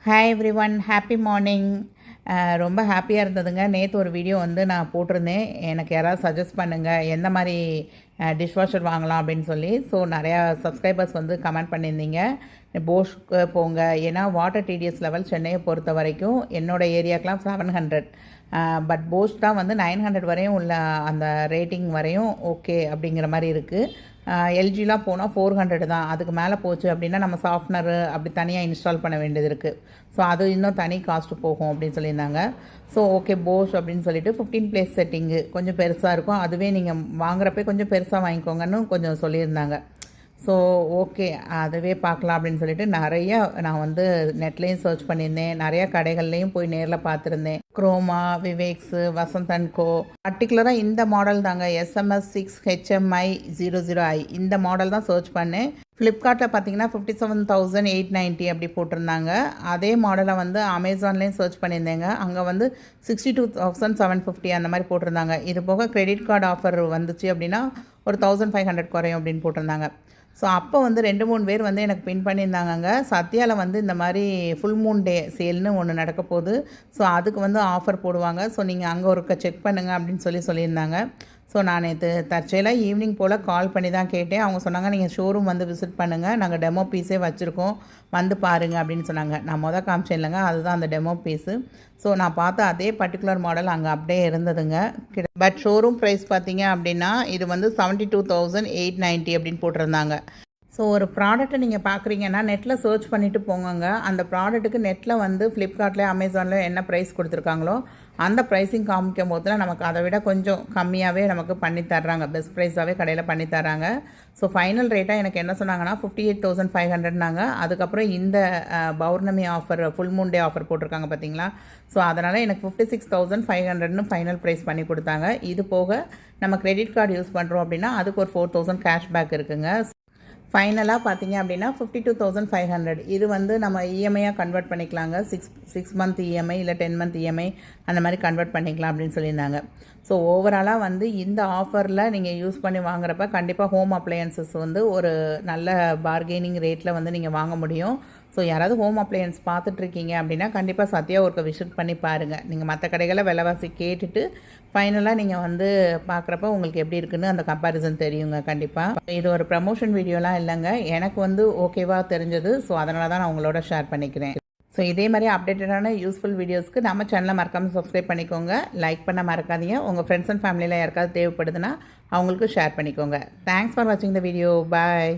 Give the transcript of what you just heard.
Hi every one, happy morning. ரொம்ப ஹாப்பியாக இருந்ததுங்க. நேற்று ஒரு வீடியோ வந்து நான் போட்டிருந்தேன். எனக்கு யாராவது சஜஸ்ட் பண்ணுங்கள் எந்த மாதிரி டிஷ்வாஷர் வாங்கலாம் அப்படின்னு சொல்லி. ஸோ நிறையா சப்ஸ்கிரைபர்ஸ் வந்து கமெண்ட் பண்ணியிருந்தீங்க, போஷ்க்கு போங்க. ஏன்னா வாட்டர் டிடிஎஸ் லெவல் சென்னையை பொறுத்த வரைக்கும் என்னோடய ஏரியாக்கெலாம் 700, பட் போஷ் தான் வந்து 900 வரையும் உள்ள அந்த ரேட்டிங் வரையும் ஓகே அப்படிங்கிற மாதிரி இருக்குது. எல்ஜிலாம் போனால் 400 தான். அதுக்கு மேலே போச்சு அப்படின்னா நம்ம சாஃப்ட்னரு அப்படி தனியாக இன்ஸ்டால் பண்ண வேண்டியது இருக்குது. ஸோ அது இன்னும் தனி காஸ்ட்டு போகும் அப்படின்னு சொல்லியிருந்தாங்க. ஸோ ஓகே போஷ் அப்படின்னு சொல்லிட்டு 15 பிளேஸ் செட்டிங்கு கொஞ்சம் பெருசாக இருக்கும். அதுவே நீங்கள் வாங்குறப்ப கொஞ்சம் பெருசாக வாங்கிக்கோங்கன்னு கொஞ்சம் சொல்லியிருந்தாங்க. ஸோ ஓகே அதுவே பார்க்கலாம் அப்படின்னு சொல்லிட்டு நிறையா நான் வந்து நெட்லேயும் சர்ச் பண்ணியிருந்தேன். நிறையா கடைகள்லேயும் போய் நேரில் பார்த்துருந்தேன். குரோமா, விவேக்ஸு, வசந்த் அண்ட் கோ. பர்டிகுலராக இந்த மாடல் தாங்க, SMS 6 HMI 00I இந்த மாடல் தான் சர்ச் பண்ணேன். ஃப்ளிப்கார்ட்டில் பார்த்தீங்கன்னா 57,890 அப்படி போட்டிருந்தாங்க. அதே மாடலை வந்து அமேசான்லேயும் சர்ச் பண்ணியிருந்தேங்க. அங்கே வந்து 62,750 அந்த மாதிரி போட்டிருந்தாங்க. இது போக கிரெடிட் கார்டு ஆஃபர் வந்துச்சு அப்படின்னா ஒரு 1,500 குறையும் அப்படின்னு போட்டிருந்தாங்க. ஸோ அப்போ வந்து 2-3 பேர் வந்து எனக்கு பின் பண்ணியிருந்தாங்கங்க. சத்யாவில் வந்து இந்த மாதிரி ஃபுல் மூன் டே சேல்னு ஒன்று நடக்க போகுது. ஸோ அதுக்கு வந்து ஆஃபர் போடுவாங்க. ஸோ நீங்கள் அங்கே ஒருக்க செக் பண்ணுங்கள் அப்படின்னு சொல்லியிருந்தாங்க. ஸோ நான் நேற்று தற்செயலாக ஈவினிங் போல் கால் பண்ணி தான் கேட்டேன். அவங்க சொன்னாங்க நீங்கள் ஷோரூம் வந்து விசிட் பண்ணுங்கள், நாங்கள் டெமோ பீஸே வச்சுருக்கோம், வந்து பாருங்கள் அப்படின்னு சொன்னாங்க. நான் காமிச்சேன் இல்லைங்க, அதுதான் அந்த டெமோ பீஸு. ஸோ நான் பார்த்த அதே பர்டிகுலர் மாடல் அங்கே அப்படியே இருந்ததுங்க. பட் ஷோரூம் ப்ரைஸ் பார்த்தீங்க அப்படின்னா இது வந்து 72,890 அப்படின்னு போட்டிருந்தாங்க. ஸோ ஒரு ப்ராடக்ட்டை நீங்கள் பார்க்குறீங்கன்னா நெட்டில் சர்ச் பண்ணிவிட்டு போங்கங்க. அந்த ப்ராடக்ட்டுக்கு நெட்டில் வந்து ஃப்ளிப்கார்ட்டில், அமேசானில் என்ன ப்ரைஸ் கொடுத்துருக்காங்களோ அந்த ப்ரைஸிங் காமிக்கும் போதில் நமக்கு அதை விட கொஞ்சம் கம்மியாகவே நமக்கு பண்ணி தர்றாங்க. பெஸ்ட் ப்ரைஸாகவே கடையில் பண்ணி தர்றாங்க. ஸோ ஃபைனல் ரேட்டாக எனக்கு என்ன சொன்னாங்கன்னா 58,500நாங்க. அதுக்கப்புறம் இந்த பௌர்ணமி offer, full moon day offer போட்டிருக்காங்க பார்த்தீங்களா. ஸோ அதனால் எனக்கு 56,500ன்னு ஃபைனல் ப்ரைஸ் பண்ணி கொடுத்தாங்க. இது போக நம்ம கிரெடிட் கார்டு யூஸ் பண்ணுறோம் அப்படின்னா அதுக்கு ஒரு 4,000 கேஷ்பேக் இருக்குங்க. ஃபைனலாக பார்த்தீங்க அப்படின்னா 52,500. இது வந்து நம்ம இஎம்ஐயாக கன்வெர்ட் பண்ணிக்கலாங்க. 6 மந்த் இஎம்ஐ இல்லை 10 மந்த் இஎம்ஐ அந்த மாதிரி கன்வெர்ட் பண்ணிக்கலாம் அப்படின்னு சொல்லியிருந்தாங்க. ஸோ ஓவராலாக வந்து இந்த ஆஃபரில் நீங்கள் யூஸ் பண்ணி வாங்குறப்ப கண்டிப்பாக ஹோம் அப்ளையன்சஸ் வந்து ஒரு நல்ல பார்கெனிங் ரேட்டில் வந்து நீங்கள் வாங்க முடியும். ஸோ யாராவது ஹோம் அப்ளையன்ஸ் பார்த்துட்ருக்கீங்க அப்படின்னா கண்டிப்பாக சத்யா ஒருக்க விசிட் பண்ணி பாருங்கள். நீங்கள் மற்ற கடைகளில் விலைவாசி கேட்டுட்டு ஃபைனலாக நீங்கள் வந்து பார்க்குறப்ப உங்களுக்கு எப்படி இருக்குன்னு அந்த கம்பேரிசன் தெரியுங்க. கண்டிப்பாக இது ஒரு ப்ரமோஷன் வீடியோலாம் இல்லைங்க, எனக்கு வந்து ஓகேவாக தெரிஞ்சது. ஸோ அதனால தான் நான் உங்களோட ஷேர் பண்ணிக்கிறேன். ஸோ இதே மாதிரி அப்டேட்டடான யூஸ்ஃபுல் வீடியோஸ்க்கு நம்ம சேனலை மறக்காமல் சப்ஸ்கிரைப் பண்ணிக்கோங்க. லைக் பண்ண மறக்காதீங்க. உங்கள் ஃப்ரெண்ட்ஸ் அண்ட் ஃபேமிலியில் யாருக்காவது தேவைப்படுதுன்னா அவங்களுக்கு ஷேர் பண்ணிக்கோங்க. தேங்க்ஸ் ஃபார் வாட்சிங் த வீடியோ. பாய்.